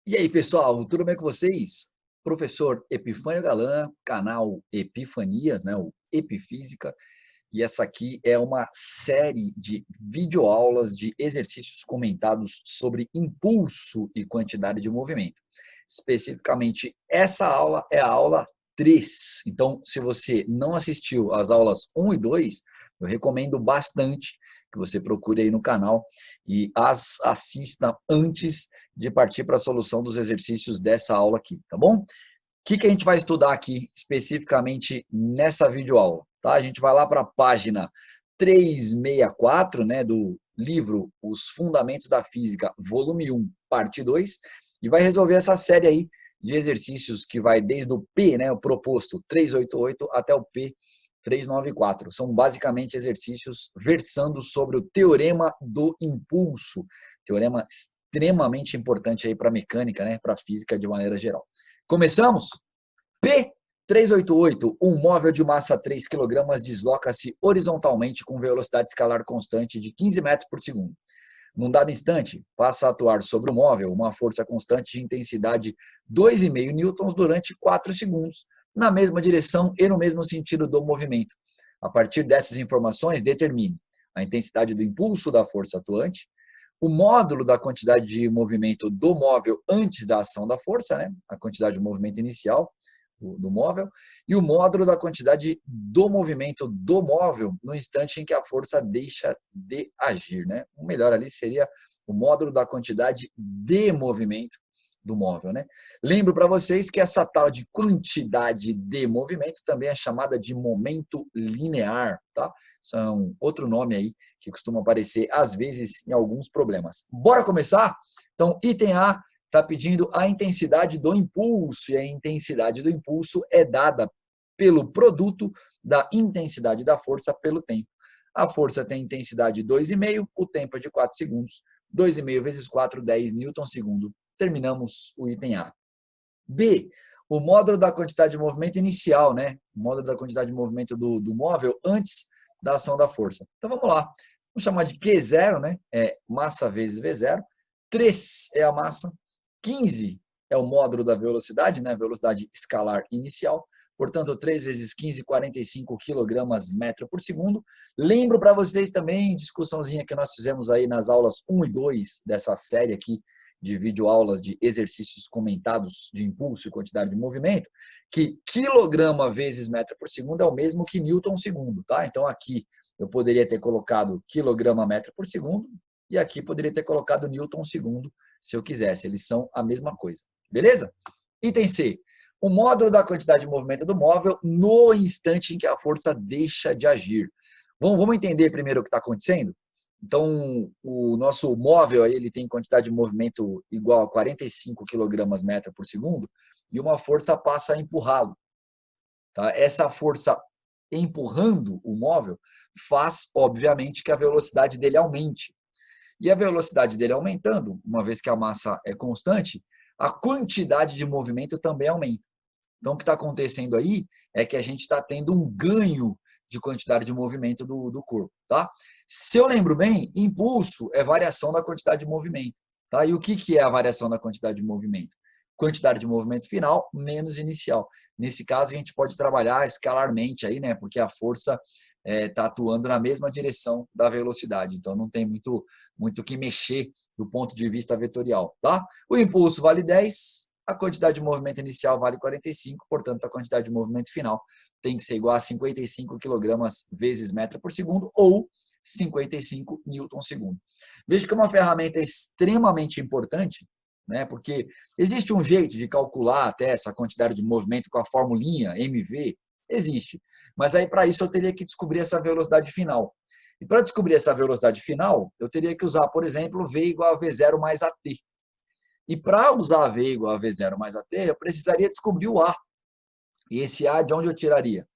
E aí, pessoal, tudo bem com vocês? Professor Epifânio Galan, canal Epifanias, né, o Epifísica, e essa aqui é uma série de videoaulas de exercícios comentados sobre impulso e quantidade de movimento. Especificamente, essa aula é a aula 3. Então, se você não assistiu às aulas 1 e 2, eu recomendo bastante que você procure aí no canal e as assista antes de partir para a solução dos exercícios dessa aula aqui, tá bom? O que a gente vai estudar aqui especificamente nessa videoaula? Tá? A gente vai lá para a página 364, né, do livro Os Fundamentos da Física, volume 1, parte 2, e vai resolver essa série aí de exercícios que vai desde o P, né, o proposto 388, até o P 394. São basicamente exercícios versando sobre o teorema do impulso, teorema extremamente importante aí para a mecânica, né, para a física de maneira geral. Começamos? P 388, um móvel de massa 3 kg desloca-se horizontalmente com velocidade escalar constante de 15 metros por segundo. Num dado instante, passa a atuar sobre o móvel uma força constante de intensidade 2,5 newtons durante 4 segundos, na mesma direção e no mesmo sentido do movimento. A partir dessas informações, determine a intensidade do impulso da força atuante, o módulo da quantidade de movimento do móvel antes da ação da força, né? A quantidade de movimento inicial do móvel, e o módulo da quantidade do movimento do móvel no instante em que a força deixa de agir, né? O melhor ali seria o módulo da quantidade de movimento do móvel, né? Lembro para vocês que essa tal de quantidade de movimento também é chamada de momento linear, tá? São outro nome aí que costuma aparecer às vezes em alguns problemas. Bora começar? Então, item A está pedindo a intensidade do impulso, e a intensidade do impulso é dada pelo produto da intensidade da força pelo tempo. A força tem intensidade 2,5, o tempo é de 4 segundos. 2,5 vezes 4, 10 newtons segundo. Terminamos o item A. B, o módulo da quantidade de movimento inicial, né? O módulo da quantidade de movimento do móvel antes da ação da força. Então vamos lá. Vamos chamar de Q0, né? É massa vezes V0. 3 é a massa. 15 é o módulo da velocidade, né? Velocidade escalar inicial. Portanto, 3 vezes 15, 45 quilogramas metro por segundo. Lembro para vocês também, discussãozinha que nós fizemos aí nas aulas 1 e 2 dessa série aqui de videoaulas de exercícios comentados de impulso e quantidade de movimento, que quilograma vezes metro por segundo é o mesmo que newton segundo, tá? Então aqui eu poderia ter colocado quilograma metro por segundo e aqui poderia ter colocado newton segundo se eu quisesse, eles são a mesma coisa, beleza? Item C, o módulo da quantidade de movimento do móvel no instante em que a força deixa de agir. Vamos entender primeiro o que está acontecendo? Então, o nosso móvel aí, ele tem quantidade de movimento igual a 45 kg metro por segundo e uma força passa a empurrá-lo. Tá? Essa força empurrando o móvel faz, obviamente, que a velocidade dele aumente. E a velocidade dele aumentando, uma vez que a massa é constante, a quantidade de movimento também aumenta. Então, o que está acontecendo aí é que a gente está tendo um ganho de quantidade de movimento do corpo, tá? Se eu lembro bem, impulso é variação da quantidade de movimento, tá? E o que é a variação da quantidade de movimento? Quantidade de movimento final menos inicial. Nesse caso, a gente pode trabalhar escalarmente aí, né? Porque a força está atuando na mesma direção da velocidade, então não tem muito o que mexer do ponto de vista vetorial, tá? O impulso vale 10, a quantidade de movimento inicial vale 45, portanto, a quantidade de movimento final tem que ser igual a 55 kg vezes metro por segundo ou 55 newton segundo. Veja que é uma ferramenta extremamente importante, né? Porque existe um jeito de calcular até essa quantidade de movimento com a formulinha MV, existe. Mas aí para isso eu teria que descobrir essa velocidade final. E para descobrir essa velocidade final, eu teria que usar, por exemplo, V igual a V0 mais AT. E para usar V igual a V0 mais AT, eu precisaria descobrir o A. E esse A de onde eu tiraria?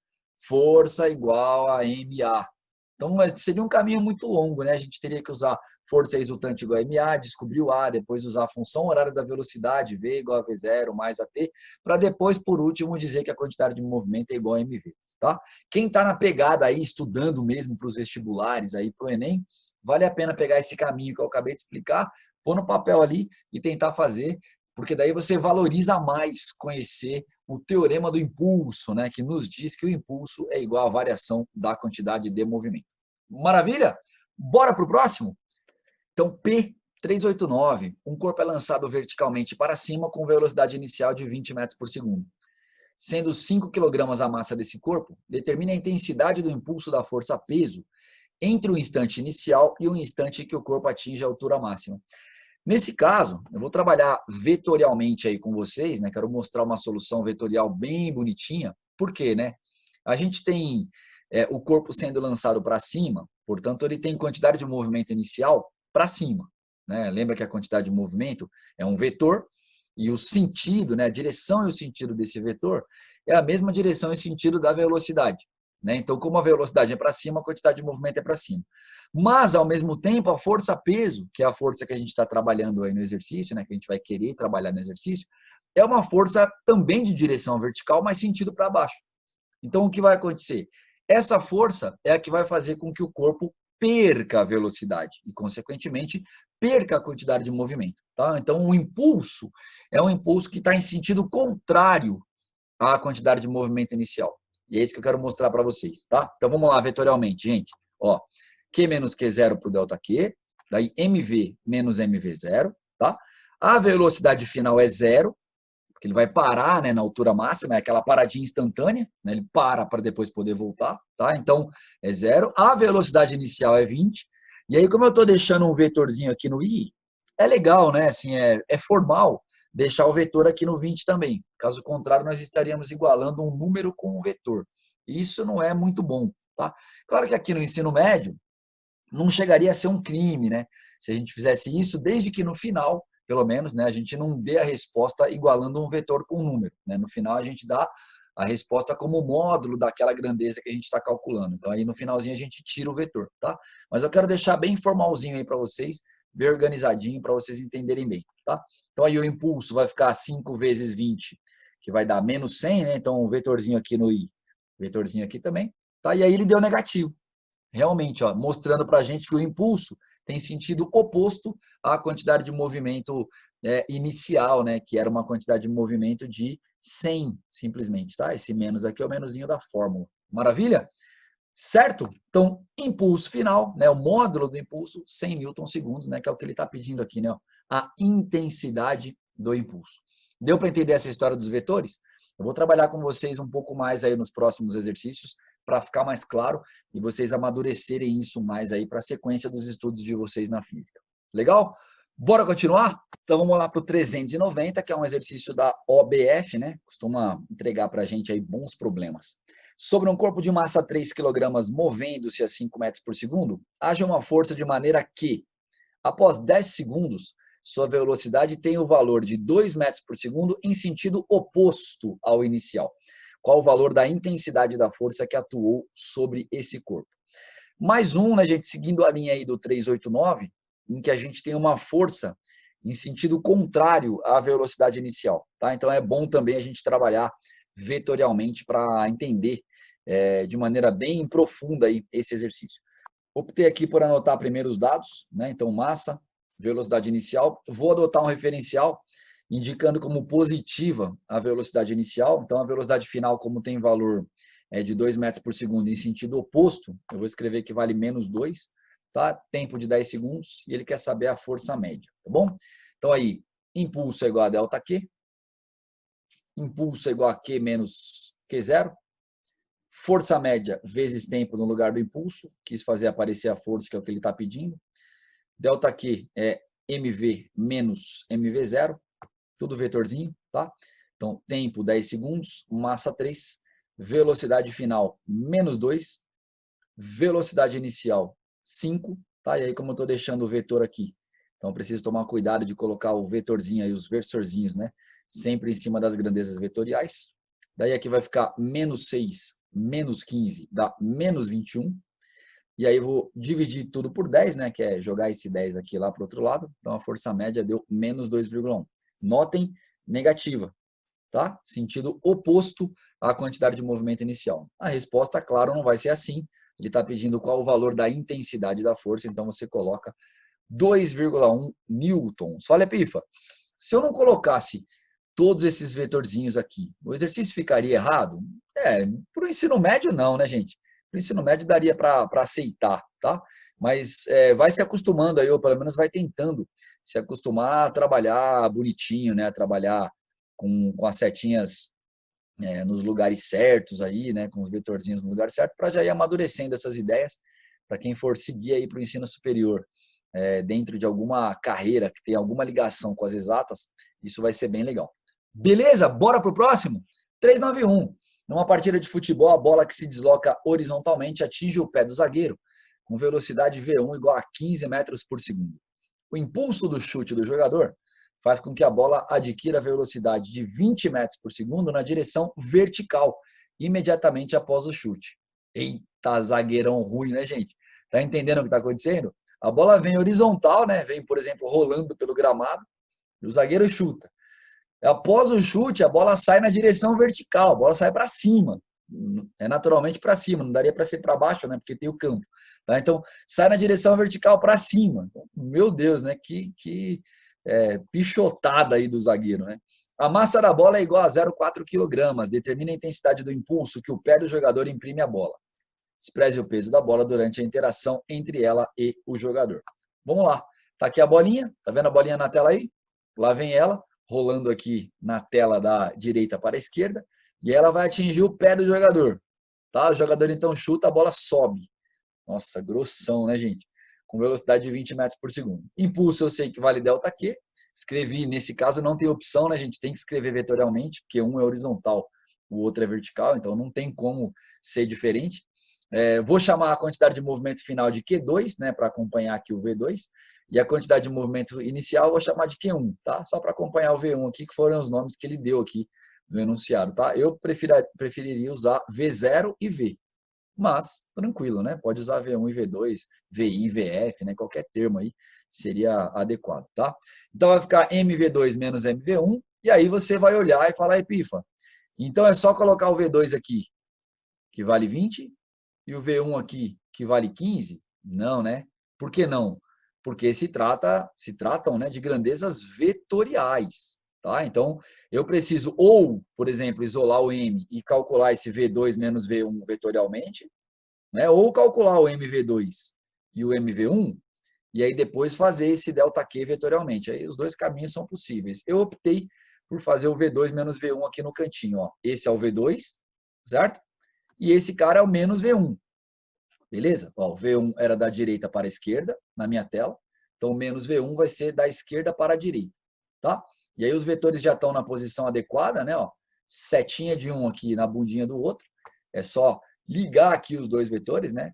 Força igual a MA. Então, seria um caminho muito longo, né? A gente teria que usar força resultante igual a MA, descobrir o A, depois usar a função horária da velocidade, V igual a V0 mais AT, para depois, por último, dizer que a quantidade de movimento é igual a MV. Tá? Quem está na pegada aí, estudando mesmo para os vestibulares, aí para o Enem, vale a pena pegar esse caminho que eu acabei de explicar, pôr no papel ali e tentar fazer. porque daí você valoriza mais conhecer o teorema do impulso, né, que nos diz que o impulso é igual à variação da quantidade de movimento. Maravilha? Bora para o próximo? Então, P389, um corpo é lançado verticalmente para cima com velocidade inicial de 20 metros por segundo. Sendo 5 kg a massa desse corpo, determine a intensidade do impulso da força-peso entre o instante inicial e o instante que o corpo atinge a altura máxima. Nesse caso, eu vou trabalhar vetorialmente aí com vocês, né? Quero mostrar uma solução vetorial bem bonitinha. Por quê, né? A gente tem o corpo sendo lançado para cima, portanto, ele tem quantidade de movimento inicial para cima, né? Lembra que a quantidade de movimento é um vetor e o sentido, né? A direção e o sentido desse vetor é a mesma direção e sentido da velocidade, né? Então, como a velocidade é para cima, a quantidade de movimento é para cima. Mas, ao mesmo tempo, a força-peso, que é a força que a gente está trabalhando aí no exercício, né, que a gente vai querer trabalhar no exercício, é uma força também de direção vertical, mas sentido para baixo. Então, o que vai acontecer? Essa força é a que vai fazer com que o corpo perca a velocidade e, consequentemente, perca a quantidade de movimento. Tá? Então, o impulso é um impulso que está em sentido contrário à quantidade de movimento inicial. E é isso que eu quero mostrar para vocês. Tá? Então, vamos lá, vetorialmente, gente. Ó, Q menos Q0 para o ΔQ, daí MV menos MV0, tá? A velocidade final é zero, porque ele vai parar, né, na altura máxima, é aquela paradinha instantânea, né, ele para depois poder voltar, tá? Então, é zero. A velocidade inicial é 20, e aí como eu estou deixando um vetorzinho aqui no I, é legal, né, assim, é formal deixar o vetor aqui no 20 também. Caso contrário, nós estaríamos igualando um número com um vetor. Isso não é muito bom, tá? Claro que aqui no ensino médio, não chegaria a ser um crime, né? Se a gente fizesse isso, desde que no final, pelo menos, né, a gente não dê a resposta igualando um vetor com um número. Né? No final, a gente dá a resposta como módulo daquela grandeza que a gente está calculando. Então, aí no finalzinho, a gente tira o vetor, tá? Mas eu quero deixar bem formalzinho aí para vocês, bem organizadinho, para vocês entenderem bem, tá? Então, aí o impulso vai ficar 5 vezes 20, que vai dar menos 100, né? Então, um vetorzinho aqui no I, vetorzinho aqui também, tá? E aí ele deu negativo. Realmente, ó, mostrando para a gente que o impulso tem sentido oposto à quantidade de movimento inicial, né, que era uma quantidade de movimento de 100, simplesmente. Tá? Esse menos aqui é o menuzinho da fórmula. Maravilha? Certo? Então, impulso final, né, o módulo do impulso, 100 newton-segundos, né, que é o que ele está pedindo aqui, né, a intensidade do impulso. Deu para entender essa história dos vetores? Eu vou trabalhar com vocês um pouco mais aí nos próximos exercícios, para ficar mais claro e vocês amadurecerem isso mais aí para a sequência dos estudos de vocês na física. Legal? Bora continuar? Então vamos lá para o 390, que é um exercício da OBF, né? Costuma entregar para a gente aí bons problemas. Sobre um corpo de massa 3 kg movendo-se a 5 metros por segundo, haja uma força de maneira que, após 10 segundos, sua velocidade tem o valor de 2 metros por segundo em sentido oposto ao inicial. Qual o valor da intensidade da força que atuou sobre esse corpo? Mais um, né, gente, seguindo a linha aí do 389, em que a gente tem uma força em sentido contrário à velocidade inicial. Tá? Então é bom também a gente trabalhar vetorialmente para entender de maneira bem profunda aí esse exercício. Optei aqui por anotar primeiro os dados, né? Então massa, velocidade inicial. Vou adotar um referencial indicando como positiva a velocidade inicial. Então, a velocidade final, como tem valor de 2 metros por segundo em sentido oposto, eu vou escrever que vale menos 2, tá? Tempo de 10 segundos, e ele quer saber a força média, tá bom? Então, aí, impulso é igual a ΔQ, impulso é igual a Q menos Q0, força média vezes tempo no lugar do impulso, quis fazer aparecer a força, que é o que ele está pedindo. ΔQ é mv menos mv0, tudo vetorzinho, tá? Então, tempo 10 segundos, massa 3, velocidade final menos 2, velocidade inicial 5, tá? E aí, como eu estou deixando o vetor aqui, então eu preciso tomar cuidado de colocar o vetorzinho aí, os versorzinhos, né? Sempre em cima das grandezas vetoriais. Daí aqui vai ficar menos 6, menos 15, dá menos 21. E aí eu vou dividir tudo por 10, né? Que é jogar esse 10 aqui lá para o outro lado. Então a força média deu menos 2,1. Notem, negativa, tá? Sentido oposto à quantidade de movimento inicial. A resposta, claro, não vai ser assim. Ele está pedindo qual o valor da intensidade da força, então você coloca 2,1 newtons. Olha, Pifa, se eu não colocasse todos esses vetorzinhos aqui, o exercício ficaria errado? Para o ensino médio não, né, gente? Para o ensino médio daria para aceitar, tá? Mas vai se acostumando aí, ou pelo menos vai tentando se acostumar a trabalhar bonitinho, né? A trabalhar com as setinhas nos lugares certos aí, né? Com os vetorzinhos no lugar certo, para já ir amadurecendo essas ideias para quem for seguir aí para o ensino superior, dentro de alguma carreira que tem alguma ligação com as exatas, isso vai ser bem legal. Beleza? Bora pro próximo? 391. Numa partida de futebol, a bola que se desloca horizontalmente atinge o pé do zagueiro com velocidade V1 igual a 15 metros por segundo. O impulso do chute do jogador faz com que a bola adquira velocidade de 20 metros por segundo na direção vertical, imediatamente após o chute. Eita, zagueirão ruim, né, gente? Tá entendendo o que está acontecendo? A bola vem horizontal, né? Vem, por exemplo, rolando pelo gramado, e o zagueiro chuta. Após o chute, a bola sai na direção vertical, a bola sai para cima. É naturalmente para cima, não daria para ser para baixo, né? Porque tem o campo. Tá? Então, sai na direção vertical para cima. Meu Deus, né? Que pichotada aí do zagueiro, né? A massa da bola é igual a 0,4 kg. Determina a intensidade do impulso que o pé do jogador imprime à bola. Despreze o peso da bola durante a interação entre ela e o jogador. Vamos lá. Tá aqui a bolinha. Tá vendo a bolinha na tela aí? Lá vem ela, rolando aqui na tela da direita para a esquerda. E ela vai atingir o pé do jogador. Tá? O jogador então chuta, a bola sobe. Nossa, grossão, né, gente? Com velocidade de 20 metros por segundo. Impulso eu sei que vale ΔQ. Escrevi, nesse caso não tem opção, né, gente? Tem que escrever vetorialmente, porque um é horizontal, o outro é vertical, então não tem como ser diferente. Vou chamar a quantidade de movimento final de Q2, né, para acompanhar aqui o V2, e a quantidade de movimento inicial eu vou chamar de Q1, tá? Só para acompanhar o V1 aqui, que foram os nomes que ele deu aqui no enunciado, tá? Eu preferiria usar V0 e V, mas tranquilo, né? Pode usar V1 e V2, VI, VF, né? Qualquer termo aí seria adequado, tá? Então vai ficar MV2 menos MV1, e aí você vai olhar e falar, Epifa, então é só colocar o V2 aqui, que vale 20, e o V1 aqui, que vale 15? Não, né? Por que não? Porque se tratam, né, de grandezas vetoriais. Tá? Então, eu preciso ou, por exemplo, isolar o M e calcular esse V2 menos V1 vetorialmente, né? Ou calcular o MV2 e o MV1, e aí depois fazer esse ΔQ vetorialmente. Aí os dois caminhos são possíveis. Eu optei por fazer o V2 menos V1 aqui no cantinho. Ó. Esse é o V2, certo? E esse cara é o menos V1. Beleza? Ó, o V1 era da direita para a esquerda, na minha tela. Então, o menos V1 vai ser da esquerda para a direita. Tá? E aí os vetores já estão na posição adequada, né? Ó, setinha de um aqui na bundinha do outro. É só ligar aqui os dois vetores, né?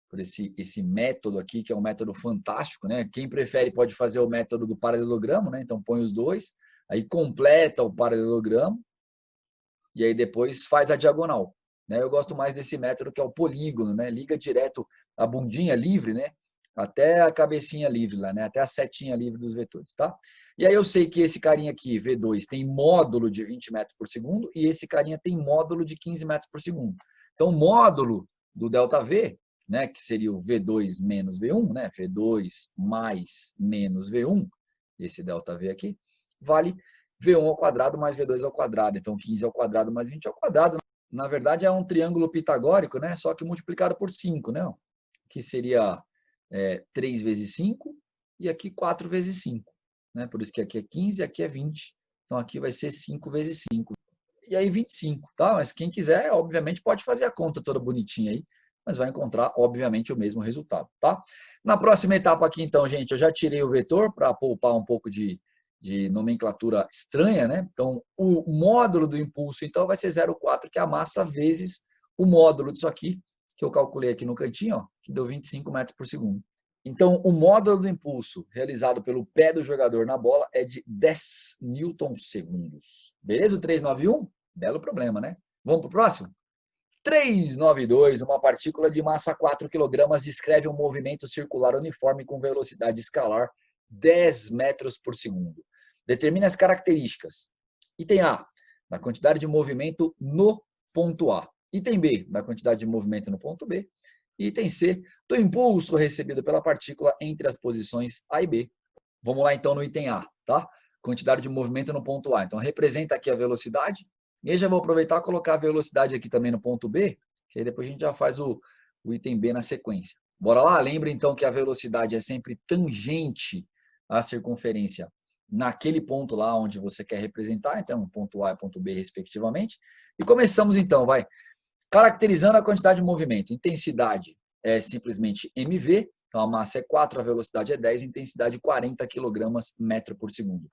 Por esse método aqui, que é um método fantástico, né? Quem prefere pode fazer o método do paralelogramo, né? Então, põe os dois, aí completa o paralelogramo, e aí depois faz a diagonal. Né? Eu gosto mais desse método que é o polígono, né? Liga direto a bundinha livre, né? Até a cabecinha livre lá, né? Até a setinha livre dos vetores, tá? E aí eu sei que esse carinha aqui, V2, tem módulo de 20 metros por segundo e esse carinha tem módulo de 15 metros por segundo. Então, o módulo do ΔV, né, que seria o V2 menos V1, né? V2 mais menos V1, esse ΔV aqui, vale V1 ao quadrado mais V2 ao quadrado. Então, 15 ao quadrado mais 20 ao quadrado. Na verdade, é um triângulo pitagórico, né? Só que multiplicado por 5, né? Que seria 3 vezes 5 e aqui 4 vezes 5. Né? Por isso que aqui é 15 e aqui é 20. Então, aqui vai ser 5 vezes 5. E aí 25, tá? Mas quem quiser, obviamente, pode fazer a conta toda bonitinha aí, mas vai encontrar, obviamente, o mesmo resultado, tá? Na próxima etapa aqui, então, gente, eu já tirei o vetor para poupar um pouco de nomenclatura estranha, né? Então, o módulo do impulso, então, vai ser 0,4, que é a massa vezes o módulo disso aqui, que eu calculei aqui no cantinho, ó, que deu 25 metros por segundo. Então, o módulo do impulso realizado pelo pé do jogador na bola é de 10 newton-segundos. Beleza? O 391? Belo problema, né? Vamos para o próximo? 392, uma partícula de massa 4 kg descreve um movimento circular uniforme com velocidade escalar 10 metros por segundo. Determine as características. Item A, da quantidade de movimento no ponto A. Item B, da quantidade de movimento no ponto B. Item C, do impulso recebido pela partícula entre as posições A e B. Vamos lá então no item A, tá? quantidade de movimento no ponto A. Então, representa aqui a velocidade. E aí já vou aproveitar e colocar a velocidade aqui também no ponto B, que aí depois a gente já faz o item B na sequência. Bora lá? Lembra então que a velocidade é sempre tangente à circunferência naquele ponto lá onde você quer representar, então ponto A e ponto B respectivamente. E começamos então, vai. Caracterizando a quantidade de movimento. Intensidade é simplesmente mv, então a massa é 4, a velocidade é 10, intensidade 40 kg metro por segundo.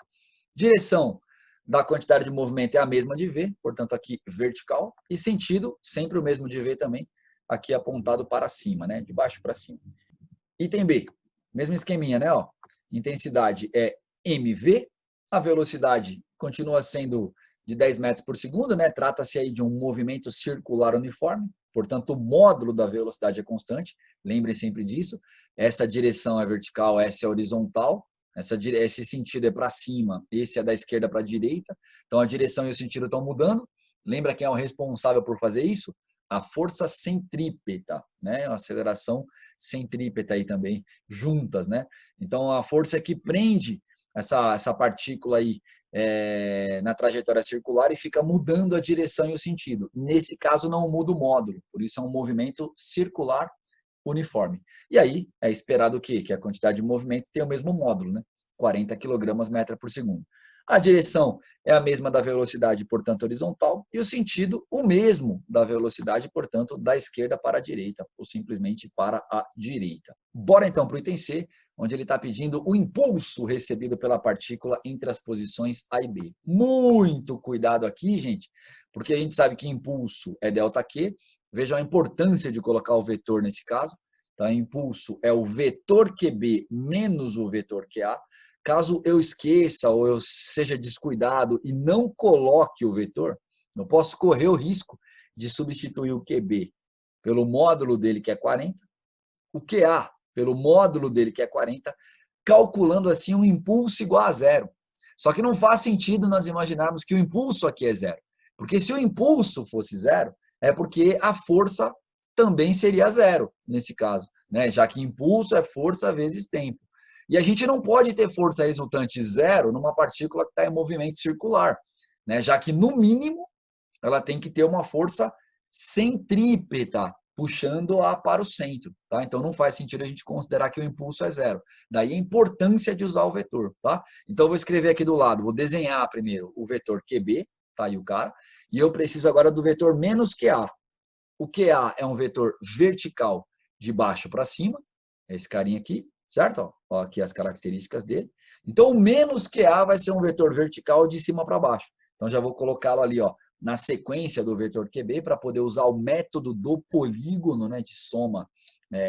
Direção da quantidade de movimento é a mesma de v, portanto aqui vertical, e sentido sempre o mesmo de v também, aqui apontado para cima, né? De baixo para cima. Item B, mesmo esqueminha, né? Ó, intensidade é mv, a velocidade continua sendo de 10 metros por segundo, né? Trata-se aí de um movimento circular uniforme, portanto o módulo da velocidade é constante, lembrem sempre disso. Essa direção é vertical, essa é horizontal, esse sentido é para cima, esse é da esquerda para a direita, então a direção e o sentido estão mudando. Lembra quem é o responsável por fazer isso? A força centrípeta, né? A aceleração centrípeta aí também, juntas, né? Então a força que prende essa partícula aí na trajetória circular e fica mudando a direção e o sentido. Nesse caso não muda o módulo, por isso é um movimento circular uniforme. E aí é esperado o quê? Que a quantidade de movimento tenha o mesmo módulo, né? 40 kg metro por segundo. A direção é a mesma da velocidade, portanto, horizontal, e o sentido o mesmo da velocidade, portanto, da esquerda para a direita, ou simplesmente para a direita. Bora então para o item C, onde ele está pedindo o impulso recebido pela partícula entre as posições A e B. Muito cuidado aqui, gente, porque a gente sabe que impulso é ΔQ. Vejam a importância de colocar o vetor nesse caso. Então, impulso é o vetor QB menos o vetor QA. Caso eu esqueça ou eu seja descuidado e não coloque o vetor, eu posso correr o risco de substituir o QB pelo módulo dele, que é 40, o QA pelo módulo dele, que é 40, calculando assim um impulso igual a zero. Só que não faz sentido nós imaginarmos que o impulso aqui é zero. Porque se o impulso fosse zero, é porque a força também seria zero nesse caso, né? Já que impulso é força vezes tempo. E a gente não pode ter força resultante zero numa partícula que está em movimento circular, né? Já que, no mínimo, ela tem que ter uma força centrípeta, puxando-a para o centro. Tá? Então, não faz sentido a gente considerar que o impulso é zero. Daí a importância de usar o vetor. Tá? Então, eu vou escrever aqui do lado, vou desenhar primeiro o vetor QB, tá aí o cara, e eu preciso agora do vetor menos QA. O QA é um vetor vertical de baixo para cima, é esse carinha aqui, certo? Ó, aqui as características dele. Então, o menos QA vai ser um vetor vertical de cima para baixo. Então, já vou colocá-lo ali, ó, na sequência do vetor QB para poder usar o método do polígono, né, de soma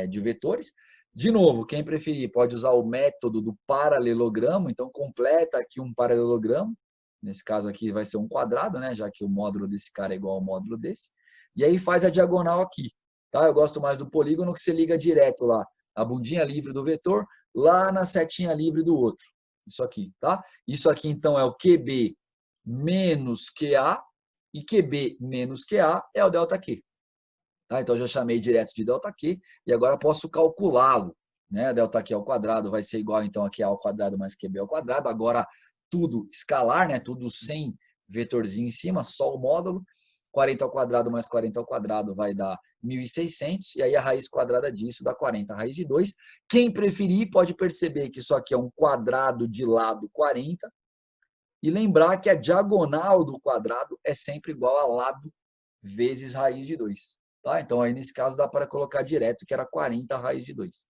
de vetores. De novo, quem preferir pode usar o método do paralelogramo, então completa aqui um paralelogramo. Nesse caso aqui vai ser um quadrado, né, já que o módulo desse cara é igual ao módulo desse. E aí faz a diagonal aqui. Tá? Eu gosto mais do polígono que você liga direto lá, a bundinha livre do vetor, lá na setinha livre do outro. Isso aqui, tá? Isso aqui então é o QB menos QA, e QB menos QA é o ΔQ. Tá? Então eu já chamei direto de ΔQ e agora posso calculá-lo. Né? ΔQ ao quadrado vai ser igual então a QA ao quadrado mais QB ao quadrado. Agora tudo escalar, né? Tudo sem vetorzinho em cima, só o módulo. 40 ao quadrado mais 40 ao quadrado vai dar 1.600, e aí a raiz quadrada disso dá 40 raiz de 2. Quem preferir pode perceber que isso aqui é um quadrado de lado 40, e lembrar que a diagonal do quadrado é sempre igual a lado vezes raiz de 2. Tá? Então, aí nesse caso dá para colocar direto que era 40 raiz de 2.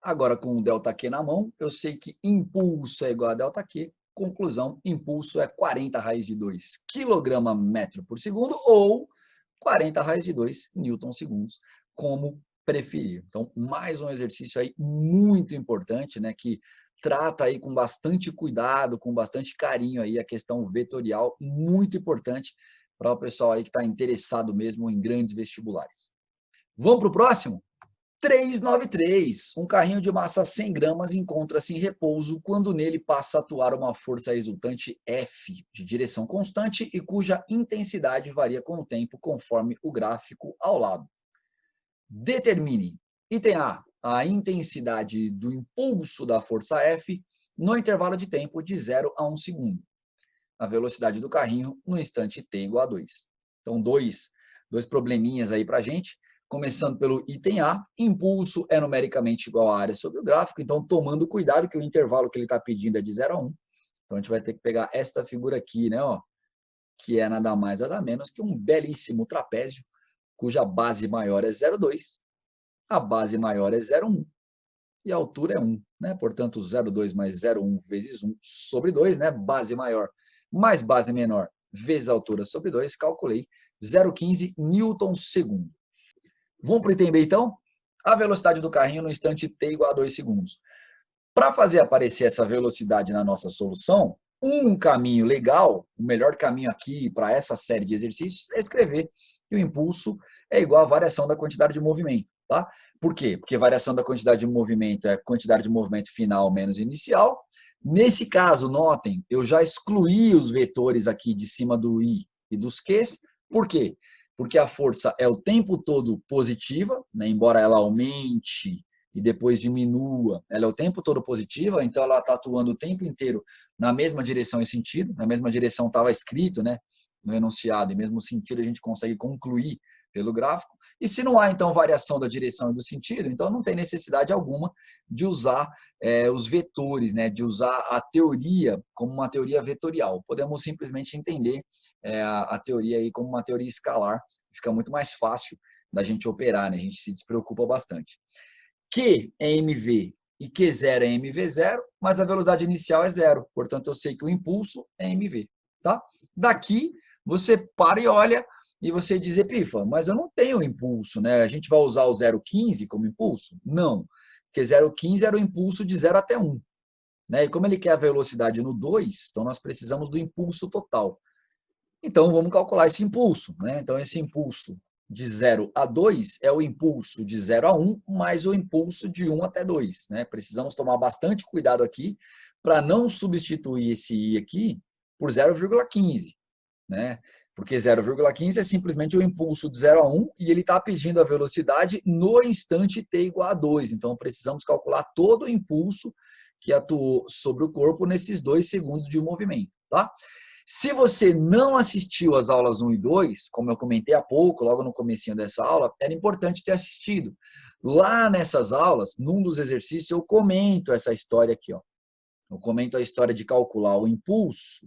Agora, com o ΔQ na mão, eu sei que impulso é igual a ΔQ. Conclusão, impulso é 40 raiz de 2 quilograma metro por segundo ou 40 raiz de 2 newton segundos, como preferir. Então, mais um exercício aí muito importante, né, que trata aí com bastante cuidado, com bastante carinho aí a questão vetorial, muito importante para o pessoal aí que está interessado mesmo em grandes vestibulares. Vamos para o próximo? 393. Um carrinho de massa 100 gramas encontra-se em repouso quando nele passa a atuar uma força resultante F, de direção constante e cuja intensidade varia com o tempo, conforme o gráfico ao lado. Determine, item A, a intensidade do impulso da força F, no intervalo de tempo de 0 a 1 segundo. A velocidade do carrinho no instante t igual a 2. Então, dois probleminhas aí para a gente. Começando pelo item A, impulso é numericamente igual à área sobre o gráfico, então tomando cuidado que o intervalo que ele está pedindo é de 0 a 1. Então, a gente vai ter que pegar esta figura aqui, né, ó, que é nada mais nada menos que um belíssimo trapézio, cuja base maior é 0,2, a base maior é 0,1 e a altura é 1. Né? Portanto, 0,2 mais 0,1 vezes 1 sobre 2, né? Base maior mais base menor vezes a altura sobre 2, calculei 0,15 newtons segundo. Vamos para o item B, então? A velocidade do carrinho no instante t igual a 2 segundos. Para fazer aparecer essa velocidade na nossa solução, um caminho legal, o melhor caminho aqui para essa série de exercícios é escrever que o impulso é igual à variação da quantidade de movimento. Tá? Por quê? Porque variação da quantidade de movimento é quantidade de movimento final menos inicial. Nesse caso, notem, eu já excluí os vetores aqui de cima do i e dos qs. Por quê? Porque a força é o tempo todo positiva, né? Embora ela aumente e depois diminua, ela é o tempo todo positiva, então ela está atuando o tempo inteiro na mesma direção e sentido, na mesma direção estava escrito, né, no enunciado, e mesmo sentido a gente consegue concluir pelo gráfico. E se não há, então, variação da direção e do sentido, então não tem necessidade alguma de usar os vetores, né, de usar a teoria como uma teoria vetorial. Podemos simplesmente entender a teoria aí como uma teoria escalar, fica muito mais fácil da gente operar, né, a gente se despreocupa bastante. Q é mv e Q0 é mv0, mas a velocidade inicial é 0. Portanto, eu sei que o impulso é mv. Tá? Daqui, você para e olha e você diz, Epifa, mas eu não tenho impulso, né? A gente vai usar o 0,15 como impulso? Não, porque 0,15 era o impulso de 0 até 1. Né? E como ele quer a velocidade no 2, então nós precisamos do impulso total. Então, vamos calcular esse impulso. Né? Então, esse impulso de 0 a 2 é o impulso de 0 a 1 mais o impulso de 1 até 2. Né? Precisamos tomar bastante cuidado aqui para não substituir esse i aqui por 0,15. Né? Porque 0,15 é simplesmente o impulso de 0 a 1 e ele está pedindo a velocidade no instante t igual a 2. Então, precisamos calcular todo o impulso que atuou sobre o corpo nesses 2 segundos de movimento. Tá? Se você não assistiu às aulas 1 e 2, como eu comentei há pouco, logo no comecinho dessa aula, era importante ter assistido. Lá nessas aulas, num dos exercícios, eu comento essa história aqui. Ó. Eu comento a história de calcular o impulso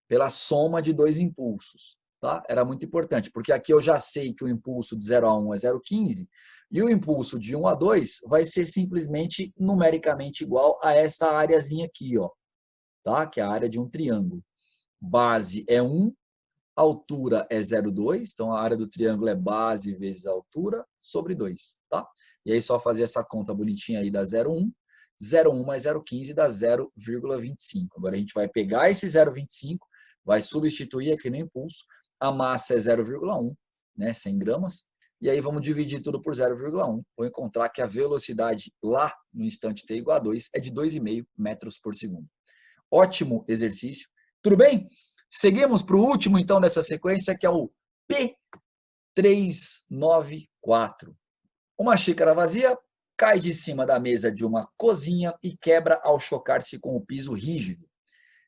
pela soma de 2 impulsos. Tá? Era muito importante, porque aqui eu já sei que o impulso de 0 a 1 é 0,15 e o impulso de 1 a 2 vai ser simplesmente numericamente igual a essa areazinha aqui, ó, tá? Que é a área de um triângulo. Base é 1, altura é 0,2, então a área do triângulo é base vezes altura sobre 2, tá? E aí só fazer essa conta bonitinha aí dá 0,1, 0,1 mais 0,15 dá 0,25. Agora a gente vai pegar esse 0,25, vai substituir aqui no impulso, a massa é 0,1, né, 100 gramas, e aí vamos dividir tudo por 0,1. Vou encontrar que a velocidade lá no instante t igual a 2 é de 2,5 metros por segundo. Ótimo exercício. Tudo bem? Seguimos para o último, então, dessa sequência, que é o P394. Uma xícara vazia cai de cima da mesa de uma cozinha e quebra ao chocar-se com o piso rígido.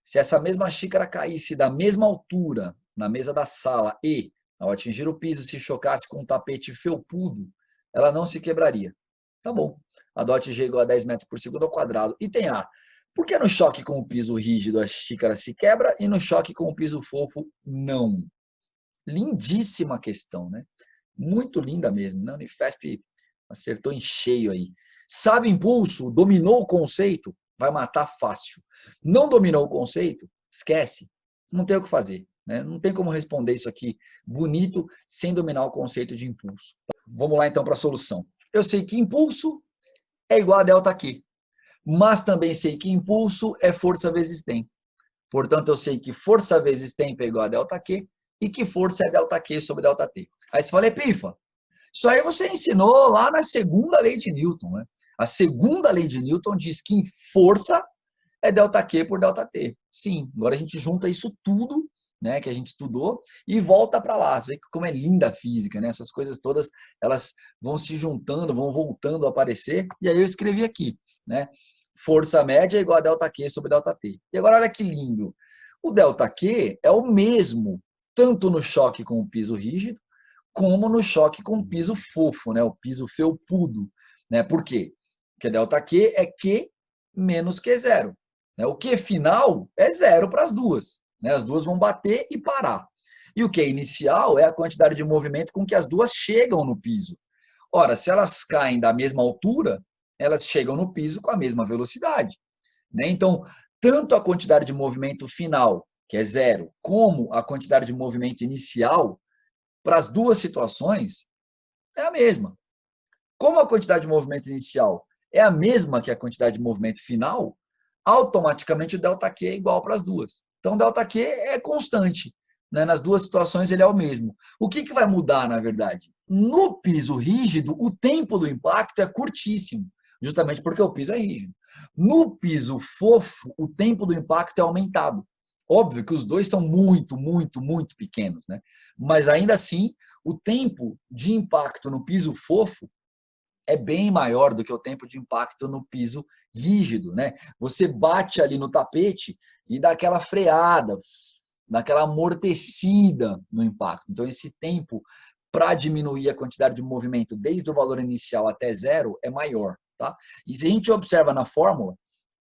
Se essa mesma xícara caísse da mesma altura na mesa da sala e, ao atingir o piso, se chocasse com um tapete felpudo, ela não se quebraria. Tá bom. A DOT G igual a 10 metros por segundo ao quadrado. Item A. Por que no choque com o piso rígido a xícara se quebra e no choque com o piso fofo não? Lindíssima questão, né? Muito linda mesmo, né? A Unifesp acertou em cheio aí. Sabe impulso, dominou o conceito, vai matar fácil. Não dominou o conceito, esquece. Não tem o que fazer, né? Não tem como responder isso aqui bonito sem dominar o conceito de impulso. Vamos lá então para a solução. Eu sei que impulso é igual a ΔQ. Mas também sei que impulso é força vezes tempo. Portanto, eu sei que força vezes tempo é igual a ΔQ e que força é ΔQ sobre ΔT. Aí você fala, Epifa, isso aí você ensinou lá na segunda lei de Newton. Né? A segunda lei de Newton diz que força é ΔQ por ΔT. Sim, agora a gente junta isso tudo, né, que a gente estudou e volta para lá. Você vê como é linda a física, né? Essas coisas todas, elas vão se juntando, vão voltando a aparecer. E aí eu escrevi aqui, né? força média é igual a ΔQ sobre ΔT. E agora olha que lindo. O ΔQ é o mesmo, tanto no choque com o piso rígido, como no choque com o piso fofo, né? O piso felpudo. Né? Por quê? Porque ΔQ é Q menos Q0. Né? O Q final é zero para as duas. Né? As duas vão bater e parar. E o Q inicial é a quantidade de movimento com que as duas chegam no piso. Ora, se elas caem da mesma altura, elas chegam no piso com a mesma velocidade. Né? Então, tanto a quantidade de movimento final, que é zero, como a quantidade de movimento inicial, para as duas situações, é a mesma. Como a quantidade de movimento inicial é a mesma que a quantidade de movimento final, automaticamente o ΔQ é igual para as duas. Então, o ΔQ é constante. Né? Nas duas situações, ele é o mesmo. O que vai mudar, na verdade? No piso rígido, o tempo do impacto é curtíssimo, justamente porque o piso é rígido. No piso fofo, o tempo do impacto é aumentado. Óbvio que os dois são muito, muito, muito pequenos, né? Mas ainda assim, o tempo de impacto no piso fofo é bem maior do que o tempo de impacto no piso rígido, né? Você bate ali no tapete e dá aquela freada, dá aquela amortecida no impacto. Então, esse tempo para diminuir a quantidade de movimento desde o valor inicial até zero é maior, tá? E se a gente observa na fórmula,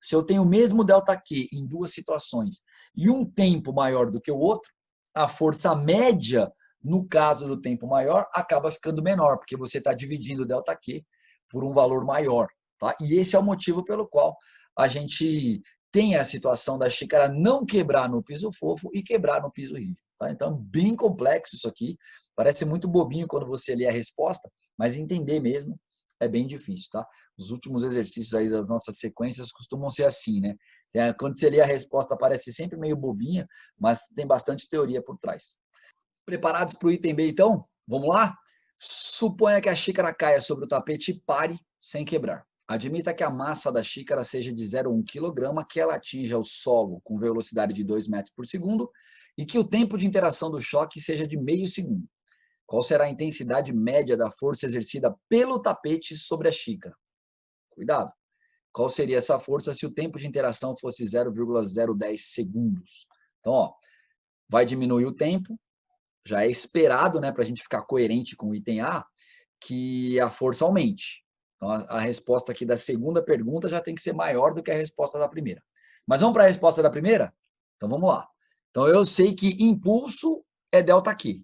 se eu tenho o mesmo ΔQ em duas situações e um tempo maior do que o outro, a força média, no caso do tempo maior, acaba ficando menor, porque você está dividindo o ΔQ por um valor maior. Tá? E esse é o motivo pelo qual a gente tem a situação da xícara não quebrar no piso fofo e quebrar no piso rígido. Tá? Então, bem complexo isso aqui. Parece muito bobinho quando você lê a resposta, mas entender mesmo é bem difícil. Tá? Os últimos exercícios aí das nossas sequências costumam ser assim, né? Quando você lê a resposta, parece sempre meio bobinha, mas tem bastante teoria por trás. Preparados para o item B, então? Vamos lá? Suponha que a xícara caia sobre o tapete e pare sem quebrar. Admita que a massa da xícara seja de 0,1 kg, que ela atinja o solo com velocidade de 2 metros por segundo e que o tempo de interação do choque seja de meio segundo. Qual será a intensidade média da força exercida pelo tapete sobre a xícara? Cuidado. Qual seria essa força se o tempo de interação fosse 0,010 segundos? Então, ó, vai diminuir o tempo, já é esperado, né, para a gente ficar coerente com o item A, que a força aumente. Então, a resposta aqui da segunda pergunta já tem que ser maior do que a resposta da primeira. Mas vamos para a resposta da primeira? Então, vamos lá. Então, eu sei que impulso é ΔQ.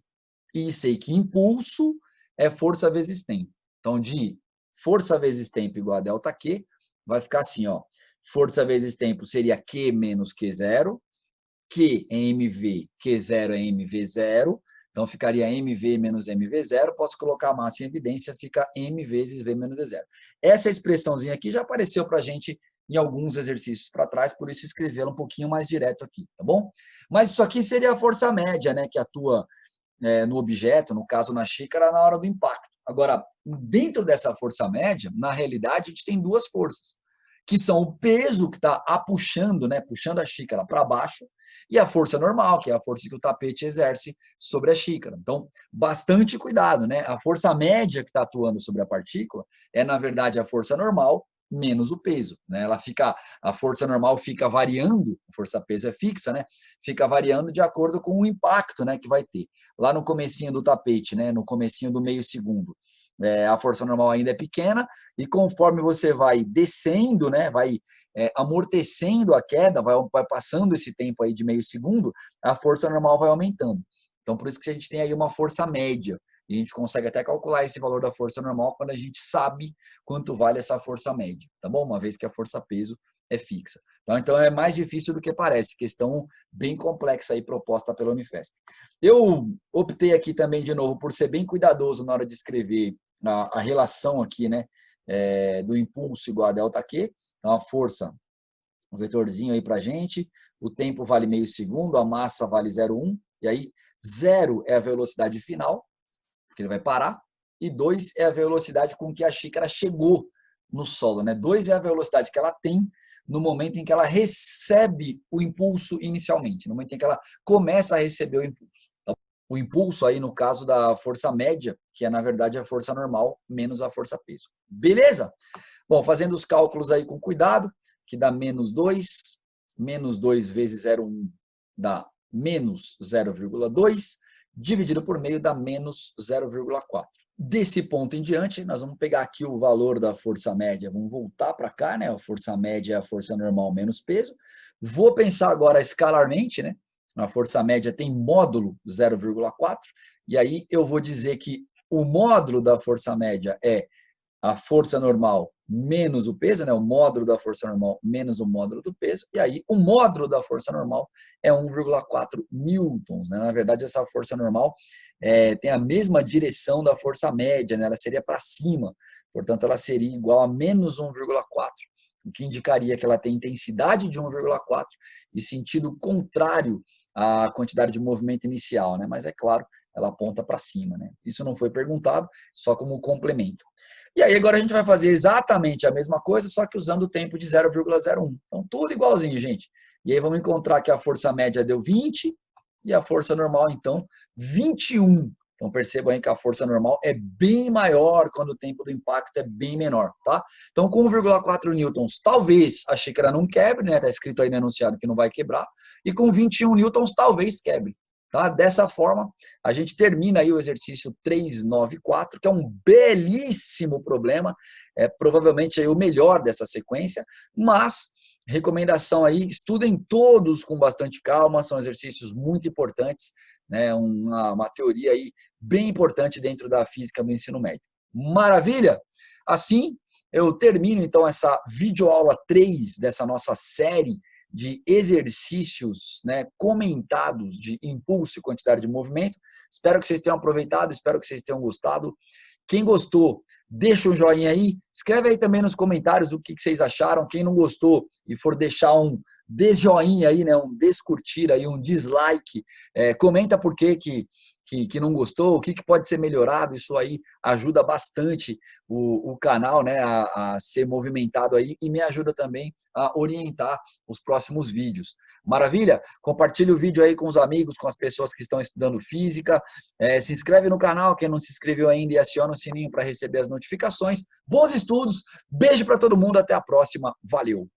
E sei que impulso é força vezes tempo. Então, de força vezes tempo igual a ΔQ, vai ficar assim, ó. Força vezes tempo seria Q menos Q0. Q é mv, Q0 é mv0. Então, ficaria mv menos mv0. Posso colocar a massa em evidência, fica m vezes v menos v0. Essa expressãozinha aqui já apareceu para a gente em alguns exercícios para trás, por isso escrevê-la um pouquinho mais direto aqui, tá bom? Mas isso aqui seria a força média, né, que atua no objeto, no caso na xícara, na hora do impacto. Agora, dentro dessa força média, na realidade, a gente tem duas forças, que são o peso que está puxando, né, puxando a xícara para baixo, e a força normal, que é a força que o tapete exerce sobre a xícara. Então, bastante cuidado, né? A força média que está atuando sobre a partícula é, na verdade, a força normal menos o peso, né? A força normal fica variando, a força-peso é fixa, né? Fica variando de acordo com o impacto, né, que vai ter. Lá no comecinho do tapete, né, no comecinho do meio segundo, a força normal ainda é pequena, e conforme você vai descendo, né, vai amortecendo a queda, vai passando esse tempo aí de meio segundo, a força normal vai aumentando. Então, por isso que a gente tem aí uma força média, e a gente consegue até calcular esse valor da força normal quando a gente sabe quanto vale essa força média, tá bom? Uma vez que a força-peso é fixa. Então é mais difícil do que parece, questão bem complexa aí proposta pela Unifesp. Eu optei aqui também, de novo, por ser bem cuidadoso na hora de escrever a relação aqui, né, do impulso igual a ΔQ. Então, a força, um vetorzinho aí para a gente, o tempo vale meio segundo, a massa vale 0,1, e aí 0 é a velocidade final, porque ele vai parar, e 2 é a velocidade com que a xícara chegou no solo, né? 2 é a velocidade que ela tem no momento em que ela recebe o impulso inicialmente, no momento em que ela começa a receber o impulso. Então, o impulso aí no caso da força média, que é na verdade a força normal menos a força peso. Beleza? Bom, fazendo os cálculos aí com cuidado, que dá menos 2 vezes 0,1 dá menos 0,2, dividido por meio dá menos 0,4. Desse ponto em diante, nós vamos pegar aqui o valor da força média, vamos voltar para cá, né? A força média é a força normal menos peso. Vou pensar agora escalarmente, né? A força média tem módulo 0,4, e aí eu vou dizer que o módulo da força média é a força normal menos o peso, né? O módulo da força normal menos o módulo do peso, e aí o módulo da força normal é 1,4 newtons, né? Na verdade, essa força normal tem a mesma direção da força média, né? Ela seria para cima, portanto, ela seria igual a menos 1,4, o que indicaria que ela tem intensidade de 1,4 e sentido contrário à quantidade de movimento inicial, né? Mas é claro, ela aponta para cima, né? Isso não foi perguntado, só como complemento. E aí agora a gente vai fazer exatamente a mesma coisa, só que usando o tempo de 0,01. Então tudo igualzinho, gente. E aí vamos encontrar que a força média deu 20 e a força normal, então, 21. Então percebam aí que a força normal é bem maior quando o tempo do impacto é bem menor, tá? Então com 1,4 newtons, talvez a xícara não quebre, né? Tá escrito aí no enunciado que não vai quebrar. E com 21 newtons, talvez quebre. Tá? Dessa forma, a gente termina aí o exercício 394, que é um belíssimo problema, provavelmente aí o melhor dessa sequência, mas recomendação aí, estudem todos com bastante calma, são exercícios muito importantes, né? Uma teoria aí bem importante dentro da física do ensino médio. Maravilha? Assim, eu termino então essa videoaula 3 dessa nossa série de exercícios, né, comentados de impulso e quantidade de movimento. Espero que vocês tenham aproveitado, espero que vocês tenham gostado. Quem gostou, deixa um joinha aí. Escreve aí também nos comentários o que vocês acharam. Quem não gostou e for deixar um desjoinha aí, né, um descurtir aí, um dislike, comenta por que não gostou, o que pode ser melhorado. Isso aí ajuda bastante o canal, né, a ser movimentado aí e me ajuda também a orientar os próximos vídeos. Maravilha? Compartilhe o vídeo aí com os amigos, com as pessoas que estão estudando física. Se inscreve no canal, quem não se inscreveu ainda, e aciona o sininho para receber as notificações. Bons estudos, beijo para todo mundo, até a próxima, valeu!